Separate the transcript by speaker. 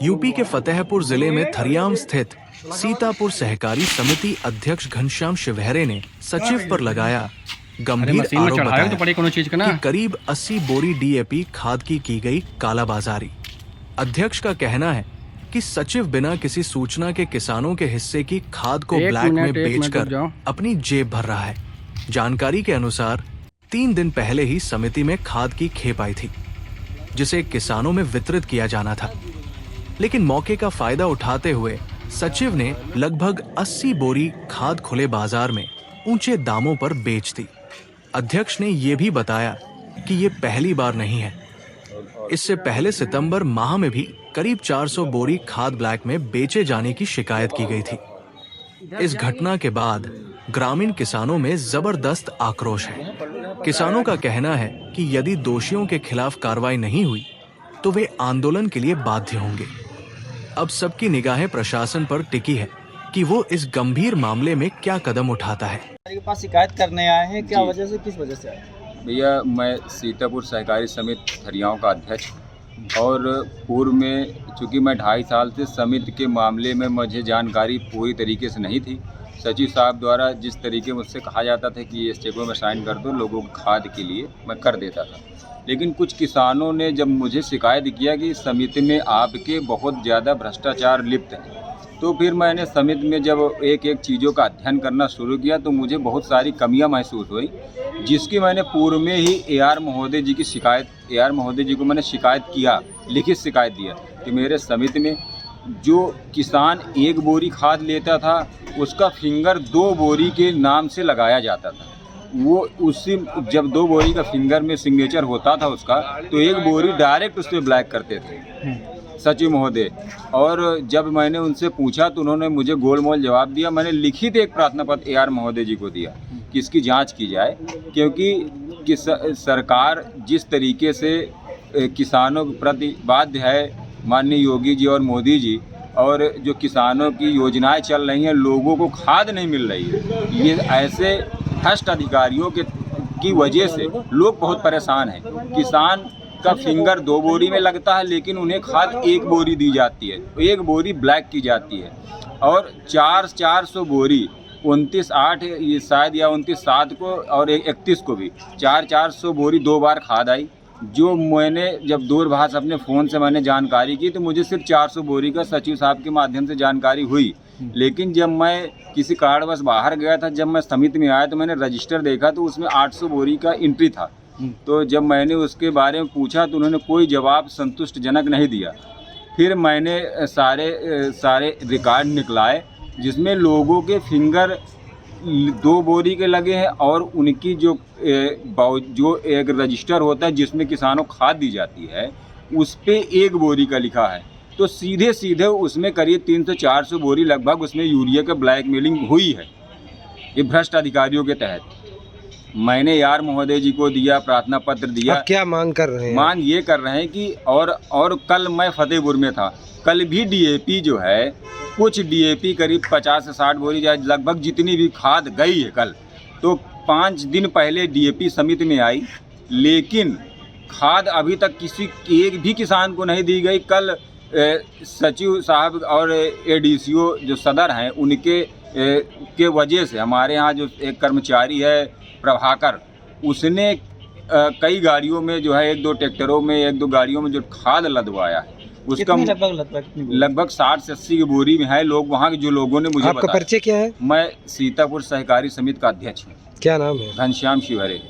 Speaker 1: UP के फतेहपुर जिले में थरियाम स्थित सीतापुर सहकारी समिति अध्यक्ष घनश्याम शिवहरे ने सचिव पर लगाया गंभीर आरोप बताया कि करीब 80 बोरी डीएपी खाद की गई कालाबाजारी। अध्यक्ष का कहना है कि सचिव बिना किसी सूचना के किसानों के हिस्से की खाद को ब्लैक में बेचकर अपनी जेब भर रहा है। जानकारी के अनुसार 3 दिन पहले ही समिति में खाद की खेप आई थी, जिसे किसानों में वितरित किया जाना था, लेकिन मौके का फायदा उठाते हुए सचिव ने लगभग 80 बोरी खाद खुले बाजार में ऊंचे दामों पर बेच दी। अध्यक्ष ने यह भी बताया कि ये पहली बार नहीं है। इससे पहले सितंबर माह में भी करीब 400 बोरी खाद ब्लैक में बेचे जाने की शिकायत की गई थी। इस घटना के बाद ग्रामीण किसानों में जबरदस्त आक्रोश है। किसानों का कहना है कि यदि दोषियों के खिलाफ कार्रवाई नहीं हुई तो वे आंदोलन के लिए बाध्य होंगे। अब सबकी निगाहें प्रशासन पर टिकी है कि वो इस गंभीर मामले में क्या कदम उठाता है।
Speaker 2: के पास शिकायत करने आए हैं, क्या वजह से, किस वजह से आए?
Speaker 3: भैया, मैं सीतापुर सहकारी समिति थरियाओं का अध्यक्ष और पूर्व में चूँकि मैं 2.5 साल से समिति के मामले में मुझे जानकारी पूरी तरीके से नहीं थी। सचिव साहब द्वारा जिस तरीके मुझसे कहा जाता था कि ये चेकों में साइन कर दो लोगों को खाद के लिए, मैं कर देता था। लेकिन कुछ किसानों ने जब मुझे शिकायत किया कि समिति में आपके बहुत ज़्यादा भ्रष्टाचार लिप्त है, तो फिर मैंने समिति में जब एक एक चीज़ों का अध्ययन करना शुरू किया तो मुझे बहुत सारी कमियां महसूस हुई, जिसकी मैंने पूर्व में ही AR महोदय जी को मैंने शिकायत किया, लिखित शिकायत दिया कि मेरे समिति में जो किसान 1 बोरी खाद लेता था उसका फिंगर 2 बोरी के नाम से लगाया जाता था। वो उसी जब 2 बोरी का फिंगर में सिग्नेचर होता था उसका, तो 1 बोरी डायरेक्ट उस पर ब्लैक करते थे सचिव महोदय। और जब मैंने उनसे पूछा तो उन्होंने मुझे गोलमोल जवाब दिया। मैंने लिखित एक प्रार्थना पत्र AR महोदय जी को दिया कि इसकी जांच की जाए, क्योंकि सरकार जिस तरीके से किसानों के प्रति बाध्य है, माननीय योगी जी और मोदी जी, और जो किसानों की योजनाएं चल रही हैं, लोगों को खाद नहीं मिल रही है। ये ऐसे भ्रष्ट अधिकारियों की वजह से लोग बहुत परेशान हैं। किसान का फिंगर 2 बोरी में लगता है, लेकिन उन्हें खाद 1 बोरी दी जाती है, 1 बोरी ब्लैक की जाती है। और 400 बोरी 29/8 ये शायद या 29/7 को और 31 को भी 400 बोरी 2 बार खाद आई। जो मैंने जब दूरभाष अपने फ़ोन से मैंने जानकारी की तो मुझे सिर्फ 400 बोरी का सचिव साहब के माध्यम से जानकारी हुई। लेकिन जब मैं किसी कारणवश बाहर गया था, जब मैं समिति में आया तो मैंने रजिस्टर देखा तो उसमें 800 बोरी का एंट्री था। तो जब मैंने उसके बारे में पूछा तो उन्होंने कोई जवाब संतुष्टजनक नहीं दिया। फिर मैंने सारे रिकॉर्ड निकलाए जिसमें लोगों के फिंगर 2 बोरी के लगे हैं और उनकी जो एक रजिस्टर होता है जिसमें किसानों को खाद दी जाती है, उस पे 1 बोरी का लिखा है। तो सीधे उसमें करीब 300-400 बोरी लगभग उसमें यूरिया का ब्लैकमेलिंग हुई है, ये भ्रष्ट अधिकारियों के तहत। मैंने AR महोदय जी को दिया, प्रार्थना पत्र दिया।
Speaker 4: अब क्या मांग कर रहे हैं?
Speaker 3: मांग ये कर रहे हैं कि और कल मैं फतेहपुर में था, कल भी DAP जो है, कुछ DAP करीब 50 से 60 बोरी लगभग जितनी भी खाद गई है कल, तो 5 दिन पहले DAP समिति में आई, लेकिन खाद अभी तक एक भी किसान को नहीं दी गई। कल सचिव साहब और ADCO जो सदर हैं उनके के वजह से हमारे यहाँ जो एक कर्मचारी है प्रभाकर, उसने कई गाड़ियों में जो है 1-2 ट्रैक्टरों में 1-2 गाड़ियों में जो खाद लदवाया है, उसका लगभग 60 से 80 की बोरी में है। लोग वहाँ के जो लोगों ने मुझे
Speaker 4: आपका परिचय क्या है?
Speaker 3: मैं सीतापुर सहकारी समिति का अध्यक्ष हूँ।
Speaker 4: क्या नाम है?
Speaker 3: घनश्याम शिवहरे।